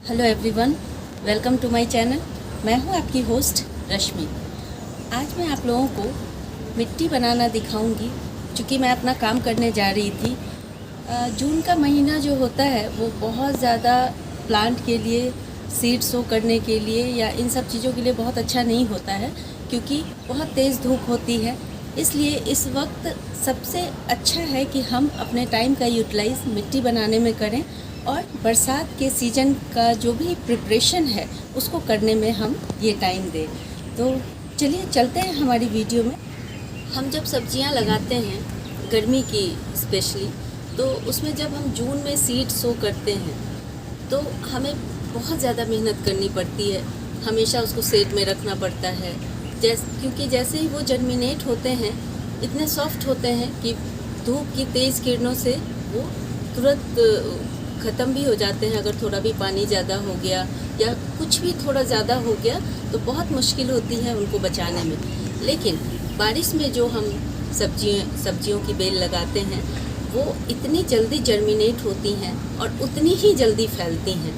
Hello everyone, welcome to my channel. मैं हूं आपकी होस्ट रश्मि। आज मैं आप लोगों को मिट्टी बनाना दिखाऊंगी। चूँकि मैं अपना काम करने जा रही थी। जून का महीना जो होता है वो बहुत ज़्यादा प्लांट के लिए, सीड सो करने के लिए या इन सब चीज़ों के लिए बहुत अच्छा नहीं होता है, क्योंकि बहुत तेज़ धूप होती है। इसलिए इस वक्त सबसे अच्छा है कि हम अपने टाइम का यूटिलाइज़ मिट्टी बनाने में करें और बरसात के सीज़न का जो भी प्रिपरेशन है उसको करने में हम ये टाइम दें। तो चलिए चलते हैं हमारी वीडियो में। हम जब सब्जियां लगाते हैं गर्मी की स्पेशली, तो उसमें जब हम जून में सीड सो करते हैं तो हमें बहुत ज़्यादा मेहनत करनी पड़ती है। हमेशा उसको शेड में रखना पड़ता है, क्योंकि जैसे ही वो जर्मिनेट होते हैं इतने सॉफ्ट होते हैं कि धूप की तेज़ किरणों से वो तुरंत ख़त्म भी हो जाते हैं। अगर थोड़ा भी पानी ज़्यादा हो गया या कुछ भी थोड़ा ज़्यादा हो गया तो बहुत मुश्किल होती है उनको बचाने में। लेकिन बारिश में जो हम सब्जियों की बेल लगाते हैं वो इतनी जल्दी जर्मिनेट होती हैं और उतनी ही जल्दी फैलती हैं।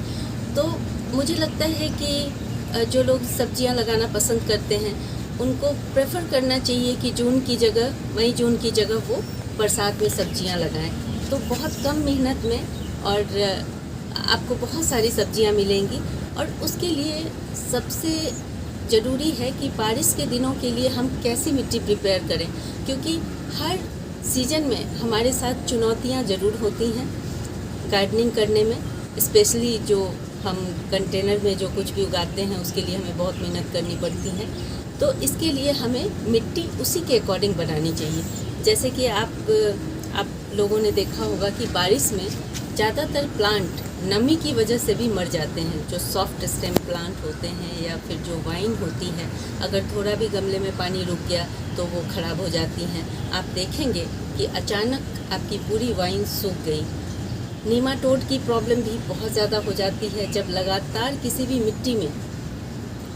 तो मुझे लगता है कि जो लोग सब्जियां लगाना पसंद करते हैं उनको प्रेफर करना चाहिए कि मई जून की जगह वो बरसात में सब्जियां लगाएं। तो बहुत कम मेहनत में और आपको बहुत सारी सब्जियां मिलेंगी। और उसके लिए सबसे ज़रूरी है कि बारिश के दिनों के लिए हम कैसी मिट्टी प्रिपेयर करें, क्योंकि हर सीज़न में हमारे साथ चुनौतियां ज़रूर होती हैं गार्डनिंग करने में। स्पेशली जो हम कंटेनर में जो कुछ भी उगाते हैं उसके लिए हमें बहुत मेहनत करनी पड़ती है। तो इसके लिए हमें मिट्टी उसी के अकॉर्डिंग बनानी चाहिए। जैसे कि आप लोगों ने देखा होगा कि बारिश में ज़्यादातर प्लांट नमी की वजह से भी मर जाते हैं। जो सॉफ्ट स्टेम प्लांट होते हैं या फिर जो वाइन होती है, अगर थोड़ा भी गमले में पानी रुक गया तो वो ख़राब हो जाती हैं। आप देखेंगे कि अचानक आपकी पूरी वाइन सूख गई। नीमाटोड की प्रॉब्लम भी बहुत ज़्यादा हो जाती है। जब लगातार किसी भी मिट्टी में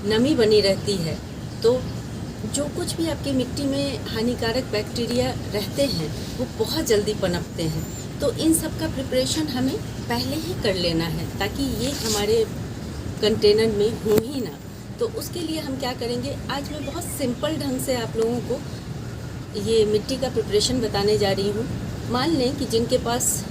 नमी बनी रहती है तो जो कुछ भी आपकी मिट्टी में हानिकारक बैक्टीरिया रहते हैं वो बहुत जल्दी पनपते हैं। तो इन सब का प्रिपरेशन हमें पहले ही कर लेना है ताकि ये हमारे कंटेनर में हो ही ना। तो उसके लिए हम क्या करेंगे, आज मैं बहुत सिंपल ढंग से आप लोगों को ये मिट्टी का प्रिपरेशन बताने जा रही हूँ। मान लें कि जिनके पास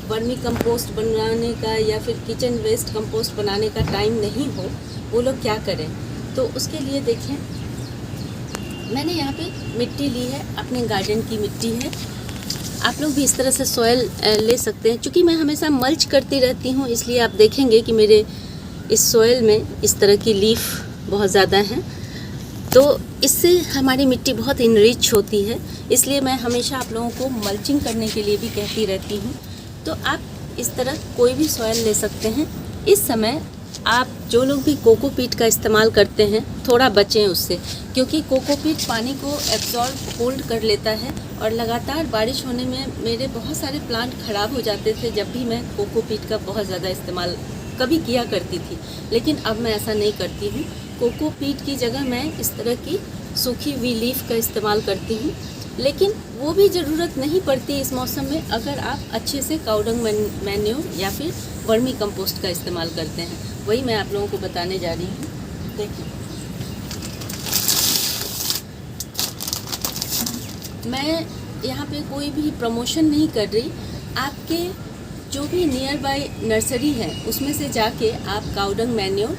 वर्मी कंपोस्ट बनाने का या फिर किचन वेस्ट कंपोस्ट बनाने का टाइम नहीं हो, वो लोग क्या करें। तो उसके लिए देखें, मैंने यहाँ पे मिट्टी ली है, अपने गार्डन की मिट्टी है। आप लोग भी इस तरह से सॉइल ले सकते हैं। क्योंकि मैं हमेशा मल्च करती रहती हूँ इसलिए आप देखेंगे कि मेरे इस सॉइल में इस तरह की लीफ बहुत ज़्यादा हैं। तो इससे हमारी मिट्टी बहुत इनरिच होती है। इसलिए मैं हमेशा आप लोगों को मल्चिंग करने के लिए भी कहती रहती हूँ। तो आप इस तरह कोई भी सॉइल ले सकते हैं। इस समय आप जो लोग भी कोकोपीट का इस्तेमाल करते हैं थोड़ा बचें उससे, क्योंकि कोकोपीट पानी को एब्जॉर्ब होल्ड कर लेता है। और लगातार बारिश होने में मेरे बहुत सारे प्लांट ख़राब हो जाते थे जब भी मैं कोकोपीट का बहुत ज़्यादा इस्तेमाल कभी किया करती थी। लेकिन अब मैं ऐसा नहीं करती हूँ। कोकोपीट की जगह मैं इस तरह की सूखी हुई लीफ का इस्तेमाल करती हूँ। लेकिन वो भी ज़रूरत नहीं पड़ती इस मौसम में अगर आप अच्छे से काउडंग मैन्योर या फिर वर्मी कंपोस्ट का इस्तेमाल करते हैं। वही मैं आप लोगों को बताने जा रही हूँ। देखिए, मैं यहाँ पे कोई भी प्रमोशन नहीं कर रही। आपके जो भी नियर बाय नर्सरी है उसमें से जाके आप काउडंग मैन्योर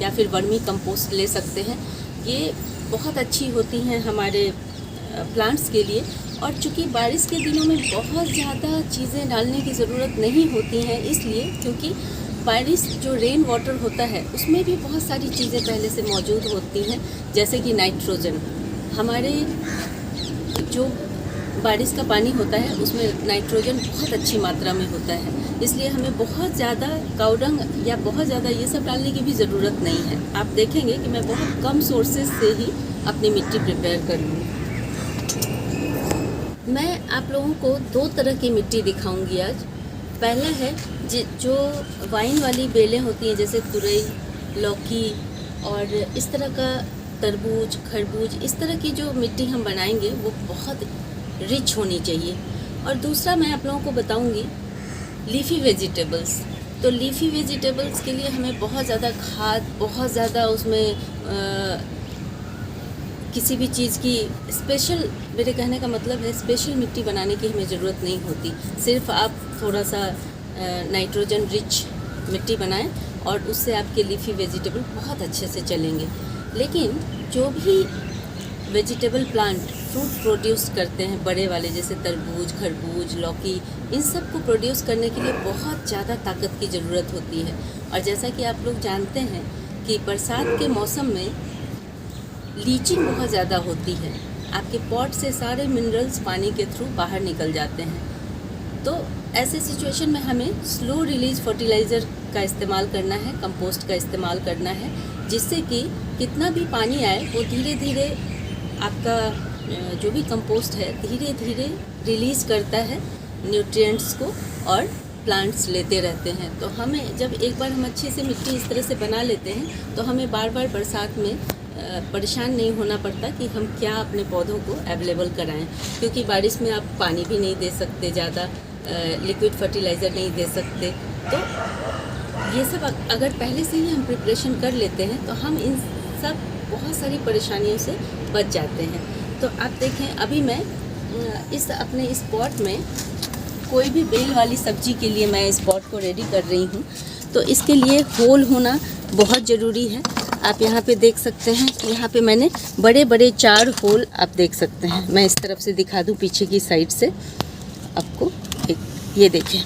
या फिर वर्मी कंपोस्ट ले सकते हैं। ये बहुत अच्छी होती हैं हमारे प्लांट्स के लिए। और चूँकि बारिश के दिनों में बहुत ज़्यादा चीज़ें डालने की ज़रूरत नहीं होती हैं, इसलिए क्योंकि बारिश जो रेन वाटर होता है उसमें भी बहुत सारी चीज़ें पहले से मौजूद होती हैं, जैसे कि नाइट्रोजन। हमारे जो बारिश का पानी होता है उसमें नाइट्रोजन बहुत अच्छी मात्रा में होता है। इसलिए हमें बहुत ज़्यादा काउडंग या बहुत ज़्यादा ये सब डालने की भी ज़रूरत नहीं है। आप देखेंगे कि मैं बहुत कम सोर्सेज से ही अपनी मिट्टी प्रिपेयर करूँगी। मैं आप लोगों को दो तरह की मिट्टी दिखाऊंगी आज। पहला है जो वाइन वाली बेलें होती हैं, जैसे तुरई, लौकी और इस तरह का तरबूज, खरबूज, इस तरह की जो मिट्टी हम बनाएंगे वो बहुत रिच होनी चाहिए। और दूसरा मैं आप लोगों को बताऊंगी लीफी वेजिटेबल्स। तो लीफी वेजिटेबल्स के लिए हमें बहुत ज़्यादा खाद, बहुत ज़्यादा उसमें किसी भी चीज़ की स्पेशल, मेरे कहने का मतलब है स्पेशल मिट्टी बनाने की हमें ज़रूरत नहीं होती। सिर्फ आप थोड़ा सा नाइट्रोजन रिच मिट्टी बनाएं और उससे आपके लीफी वेजिटेबल बहुत अच्छे से चलेंगे। लेकिन जो भी वेजिटेबल प्लांट फ्रूट प्रोड्यूस करते हैं बड़े वाले, जैसे तरबूज, खरबूज, लौकी, इन सब को प्रोड्यूस करने के लिए बहुत ज़्यादा ताकत की ज़रूरत होती है। और जैसा कि आप लोग जानते हैं कि बरसात के मौसम में लीचिंग बहुत ज़्यादा होती है, आपके पॉट से सारे मिनरल्स पानी के थ्रू बाहर निकल जाते हैं। तो ऐसे सिचुएशन में हमें स्लो रिलीज फर्टिलाइज़र का इस्तेमाल करना है, कंपोस्ट का इस्तेमाल करना है, जिससे कि कितना भी पानी आए वो धीरे धीरे आपका जो भी कंपोस्ट है धीरे धीरे रिलीज़ करता है न्यूट्रिएंट्स को और प्लांट्स लेते रहते हैं। तो हमें जब एक बार हम अच्छे से मिट्टी इस तरह से बना लेते हैं तो हमें बार बार बरसात में परेशान नहीं होना पड़ता कि हम क्या अपने पौधों को अवेलेबल कराएं, क्योंकि बारिश में आप पानी भी नहीं दे सकते, ज़्यादा लिक्विड फर्टिलाइज़र नहीं दे सकते। तो ये सब अगर पहले से ही हम प्रिपरेशन कर लेते हैं तो हम इन सब बहुत सारी परेशानियों से बच जाते हैं। तो आप देखें, अभी मैं इस पॉट में कोई भी बेल वाली सब्जी के लिए मैं इस पॉट को रेडी कर रही हूँ। तो इसके लिए होल होना बहुत ज़रूरी है। आप यहाँ पे देख सकते हैं कि यहाँ पे मैंने बड़े बड़े 4 होल आप देख सकते हैं। मैं इस तरफ से दिखा दूँ पीछे की साइड से आपको, ये देखें,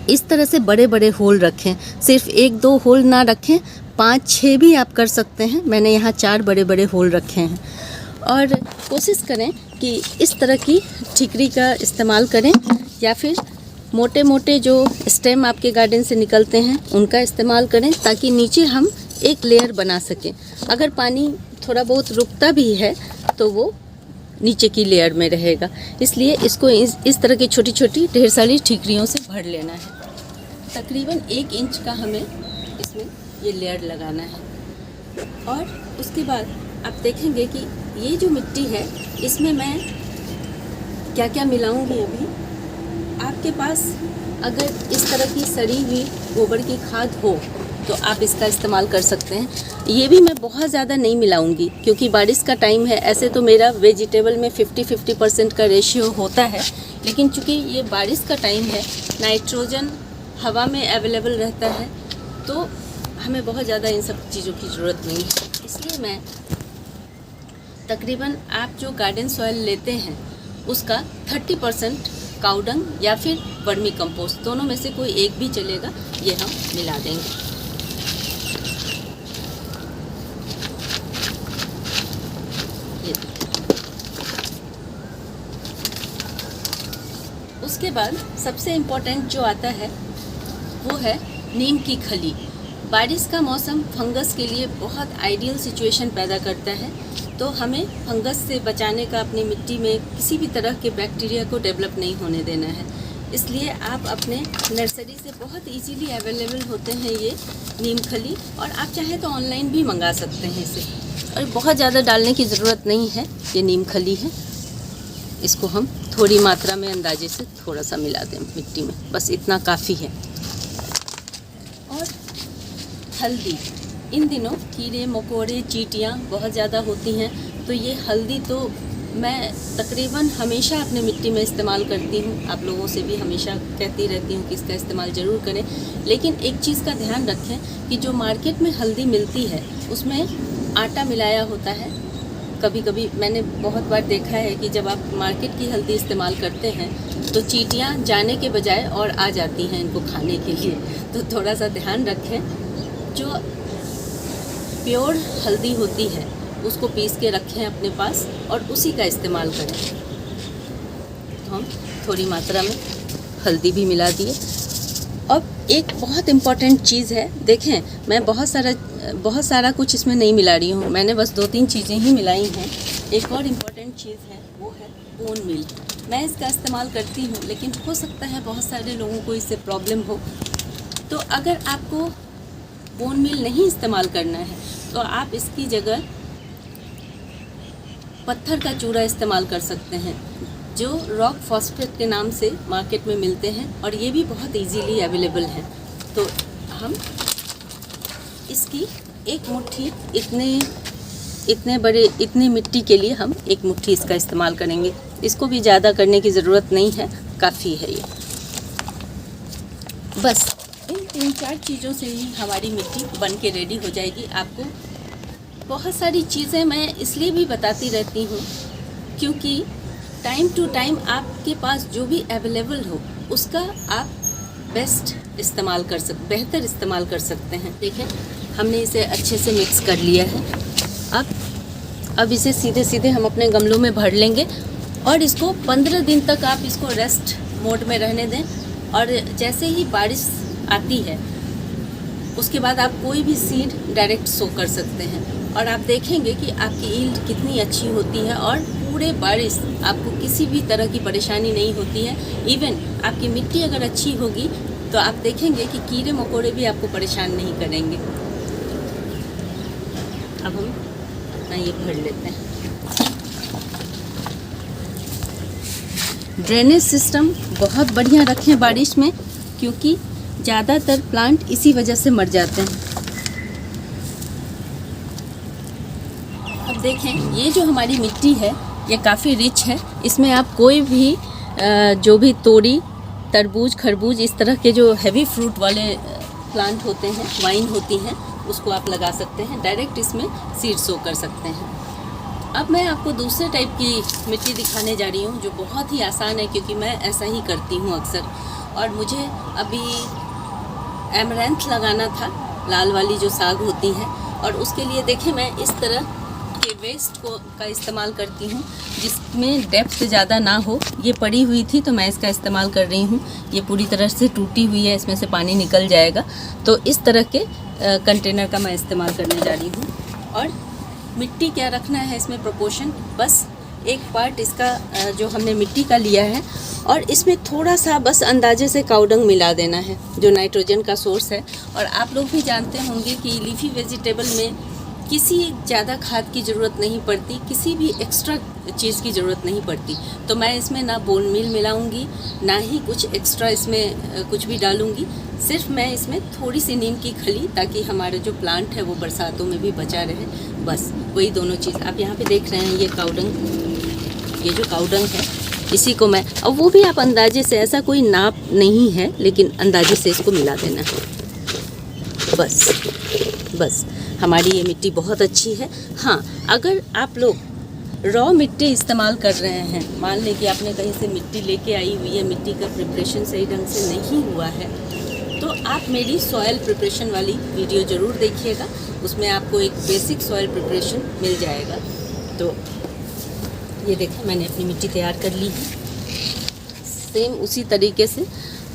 इस तरह से बड़े बड़े होल रखें। सिर्फ 1-2 होल ना रखें, 5-6 भी आप कर सकते हैं। मैंने यहाँ 4 बड़े बड़े होल रखे हैं। और कोशिश करें कि इस तरह की ठिकरी का इस्तेमाल करें, या फिर मोटे मोटे जो स्टेम आपके गार्डन से निकलते हैं उनका इस्तेमाल करें, ताकि नीचे हम एक लेयर बना सकें। अगर पानी थोड़ा बहुत रुकता भी है तो वो नीचे की लेयर में रहेगा। इसलिए इसको इस तरह की छोटी छोटी ढेर सारी ठीकरियों से भर लेना है। तकरीबन 1 इंच का हमें इसमें ये लेयर लगाना है। और उसके बाद आप देखेंगे कि ये जो मिट्टी है इसमें मैं क्या क्या मिलाऊंगी। अभी आपके पास अगर इस तरह की सड़ी हुई गोबर की खाद हो तो आप इसका इस्तेमाल कर सकते हैं। ये भी मैं बहुत ज़्यादा नहीं मिलाऊंगी क्योंकि बारिश का टाइम है। ऐसे तो मेरा वेजिटेबल में 50-50% का रेशियो होता है, लेकिन चूँकि ये बारिश का टाइम है, नाइट्रोजन हवा में अवेलेबल रहता है, तो हमें बहुत ज़्यादा इन सब चीज़ों की ज़रूरत नहीं है। इसलिए मैं तकरीबन आप जो गार्डन सॉइल लेते हैं उसका 30% काउडंग या फिर वर्मी कंपोस्ट, दोनों में से कोई एक भी चलेगा, ये हम मिला देंगे। उसके बाद सबसे इम्पोर्टेंट जो आता है वो है नीम की खली। बारिश का मौसम फंगस के लिए बहुत आइडियल सिचुएशन पैदा करता है, तो हमें फंगस से बचाने का अपनी मिट्टी में किसी भी तरह के बैक्टीरिया को डेवलप नहीं होने देना है। इसलिए आप अपने नर्सरी से बहुत इजीली अवेलेबल होते हैं ये नीम खली, और आप चाहें तो ऑनलाइन भी मंगा सकते हैं इसे। और बहुत ज़्यादा डालने की ज़रूरत नहीं है, ये नीम खली है, इसको हम थोड़ी मात्रा में अंदाजे से थोड़ा सा मिला दें मिट्टी में, बस इतना काफ़ी है। और हल्दी, इन दिनों कीड़े मकोड़े चींटियाँ बहुत ज़्यादा होती हैं, तो ये हल्दी तो मैं तकरीबन हमेशा अपने मिट्टी में इस्तेमाल करती हूँ। आप लोगों से भी हमेशा कहती रहती हूँ कि इसका इस्तेमाल ज़रूर करें। लेकिन एक चीज़ का ध्यान रखें कि जो मार्केट में हल्दी मिलती है उसमें आटा मिलाया होता है। कभी कभी मैंने बहुत बार देखा है कि जब आप मार्केट की हल्दी इस्तेमाल करते हैं तो चींटियाँ जाने के बजाय और आ जाती हैं इनको खाने के लिए। तो थोड़ा सा ध्यान रखें, जो प्योर हल्दी होती है उसको पीस के रखें अपने पास और उसी का इस्तेमाल करें। तो हम थोड़ी मात्रा में हल्दी भी मिला दिए। अब एक बहुत इम्पॉर्टेंट चीज़ है, देखें मैं बहुत सारा कुछ इसमें नहीं मिला रही हूँ, मैंने बस 2-3 चीज़ें ही मिलाई हैं। एक और इम्पॉर्टेंट चीज़ है वो है बोन मील। मैं इसका इस्तेमाल करती हूँ, लेकिन हो सकता है बहुत सारे लोगों को इससे प्रॉब्लम हो। तो अगर आपको बोन मील नहीं इस्तेमाल करना है तो आप इसकी जगह पत्थर का चूरा इस्तेमाल कर सकते हैं, जो रॉक फॉस्फेट के नाम से मार्केट में मिलते हैं, और ये भी बहुत इजीली अवेलेबल है। तो हम इसकी एक मुट्ठी इतनी मिट्टी के लिए हम एक मुट्ठी इसका इस्तेमाल करेंगे। इसको भी ज़्यादा करने की ज़रूरत नहीं है, काफ़ी है ये। बस इन 3-4 चीज़ों से ही हमारी मिट्टी बन के रेडी हो जाएगी। आपको बहुत सारी चीज़ें मैं इसलिए भी बताती रहती हूँ क्योंकि टाइम टू टाइम आपके पास जो भी अवेलेबल हो उसका आप बेहतर इस्तेमाल कर सकते हैं। देखें, हमने इसे अच्छे से मिक्स कर लिया है। अब इसे सीधे सीधे हम अपने गमलों में भर लेंगे और इसको 15 दिन तक आप इसको रेस्ट मोड में रहने दें। और जैसे ही बारिश आती है उसके बाद आप कोई भी सीड डायरेक्ट सो कर सकते हैं और आप देखेंगे कि आपकी यील्ड कितनी अच्छी होती है और पूरे बारिश आपको किसी भी तरह की परेशानी नहीं होती है। इवन आपकी मिट्टी अगर अच्छी होगी तो आप देखेंगे कि कीड़े मकोड़े भी आपको परेशान नहीं करेंगे। अब हम ये भर लेते हैं। ड्रेनेज सिस्टम बहुत बढ़िया रखें बारिश में, क्योंकि ज़्यादातर प्लांट इसी वजह से मर जाते हैं। अब देखें, ये जो हमारी मिट्टी है ये काफ़ी रिच है। इसमें आप कोई भी जो भी तोरी, तरबूज, खरबूज, इस तरह के जो हैवी फ्रूट वाले प्लांट होते हैं, वाइन होती हैं, उसको आप लगा सकते हैं। डायरेक्ट इसमें सीड सो कर सकते हैं। अब मैं आपको दूसरे टाइप की मिट्टी दिखाने जा रही हूँ जो बहुत ही आसान है, क्योंकि मैं ऐसा ही करती हूँ अक्सर। और मुझे अभी एमरैंथ लगाना था, लाल वाली जो साग होती है, और उसके लिए देखें मैं इस तरह के वेस्ट का इस्तेमाल करती हूँ जिसमें डेप्थ ज़्यादा ना हो। ये पड़ी हुई थी तो मैं इसका इस्तेमाल कर रही हूँ। ये पूरी तरह से टूटी हुई है, इसमें से पानी निकल जाएगा। तो इस तरह के कंटेनर का मैं इस्तेमाल करने जा रही हूँ। और मिट्टी क्या रखना है इसमें प्रोपोर्शन, बस एक पार्ट इसका जो हमने मिट्टी का लिया है और इसमें थोड़ा सा बस अंदाजे से काउडंग मिला देना है, जो नाइट्रोजन का सोर्स है। और आप लोग भी जानते होंगे कि लीफी वेजिटेबल में किसी ज़्यादा खाद की ज़रूरत नहीं पड़ती, किसी भी एक्स्ट्रा चीज़ की ज़रूरत नहीं पड़ती। तो मैं इसमें ना बोन मील मिलाऊंगी, ना ही कुछ एक्स्ट्रा इसमें कुछ भी डालूंगी। सिर्फ मैं इसमें थोड़ी सी नीम की खली, ताकि हमारा जो प्लांट है वो बरसातों में भी बचा रहे। बस वही दोनों चीज़ आप यहाँ पे देख रहे हैं। ये काउडंग, ये जो काउडंग है इसी को मैं, और वो भी आप अंदाजे से, ऐसा कोई नाप नहीं है, लेकिन अंदाजे से इसको मिला देना है। बस हमारी ये मिट्टी बहुत अच्छी है। हाँ, अगर आप लोग रॉ मिट्टी इस्तेमाल कर रहे हैं, मान लें कि आपने कहीं से मिट्टी लेके आई हुई है, मिट्टी का प्रिपरेशन सही ढंग से नहीं हुआ है, तो आप मेरी सॉयल प्रिपरेशन वाली वीडियो ज़रूर देखिएगा। उसमें आपको एक बेसिक सॉयल प्रिपरेशन मिल जाएगा। तो ये देखें, मैंने अपनी मिट्टी तैयार कर ली है सेम उसी तरीके से,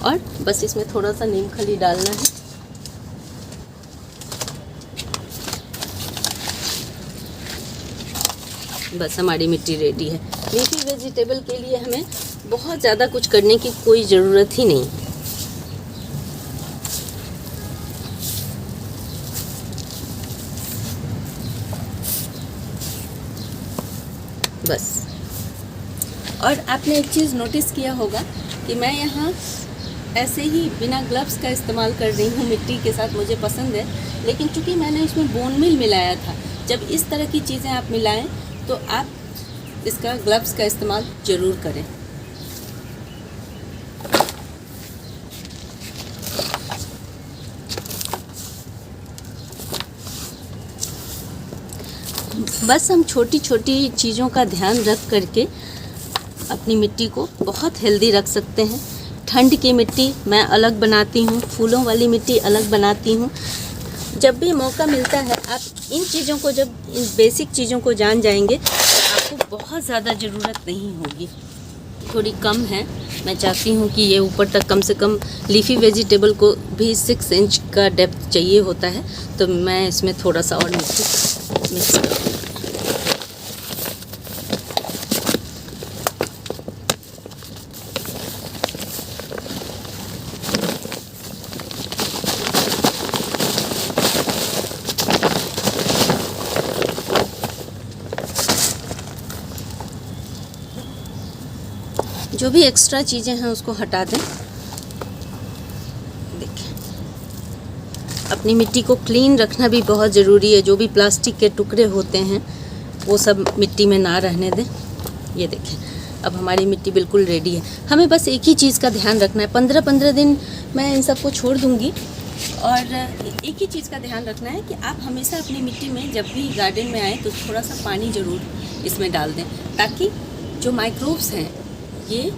और बस इसमें थोड़ा सा नीम खली डालना है। बस हमारी मिट्टी रेडी है। लीफी वेजिटेबल के लिए हमें बहुत ज़्यादा कुछ करने की कोई ज़रूरत ही नहीं है। बस। और आपने एक चीज़ नोटिस किया होगा कि मैं यहाँ ऐसे ही बिना ग्लव्स का इस्तेमाल कर रही हूँ मिट्टी के साथ, मुझे पसंद है। लेकिन चूँकि मैंने उसमें बोन मील मिलाया था, जब इस तरह की चीज़ें आप मिलाएं तो आप इसका ग्लव्स का इस्तेमाल ज़रूर करें। बस हम छोटी छोटी चीज़ों का ध्यान रख करके अपनी मिट्टी को बहुत हेल्दी रख सकते हैं। ठंड की मिट्टी मैं अलग बनाती हूँ, फूलों वाली मिट्टी अलग बनाती हूँ। जब भी मौका मिलता है, आप इन चीज़ों को, जब इन बेसिक चीज़ों को जान जाएंगे तो आपको बहुत ज़्यादा ज़रूरत नहीं होगी। थोड़ी कम है, मैं चाहती हूँ कि ये ऊपर तक, कम से कम लीफी वेजिटेबल को भी 6 इंच का डेप्थ चाहिए होता है, तो मैं इसमें थोड़ा सा और मिट्टी मिक्स करूँगी। जो भी एक्स्ट्रा चीज़ें हैं उसको हटा दें। देखिए, अपनी मिट्टी को क्लीन रखना भी बहुत ज़रूरी है। जो भी प्लास्टिक के टुकड़े होते हैं वो सब मिट्टी में ना रहने दें। ये देखें, अब हमारी मिट्टी बिल्कुल रेडी है। हमें बस एक ही चीज़ का ध्यान रखना है। 15-15 दिन मैं इन सबको छोड़ दूँगी और एक ही चीज़ का ध्यान रखना है कि आप हमेशा अपनी मिट्टी में जब भी गार्डन में आए तो थोड़ा सा पानी ज़रूर इसमें डाल दें, ताकि जो माइक्रोब्स हैं ये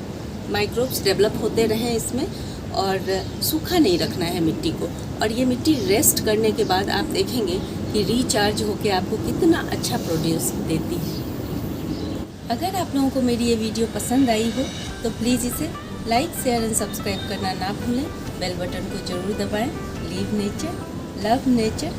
माइक्रोब्स डेवलप होते रहें इसमें, और सूखा नहीं रखना है मिट्टी को। और ये मिट्टी रेस्ट करने के बाद आप देखेंगे कि रिचार्ज होकर आपको कितना अच्छा प्रोड्यूस देती है। अगर आप लोगों को मेरी ये वीडियो पसंद आई हो तो प्लीज़ इसे लाइक, शेयर एंड सब्सक्राइब करना ना भूलें। बेल बटन को ज़रूर दबाएं। Leave nature, love nature.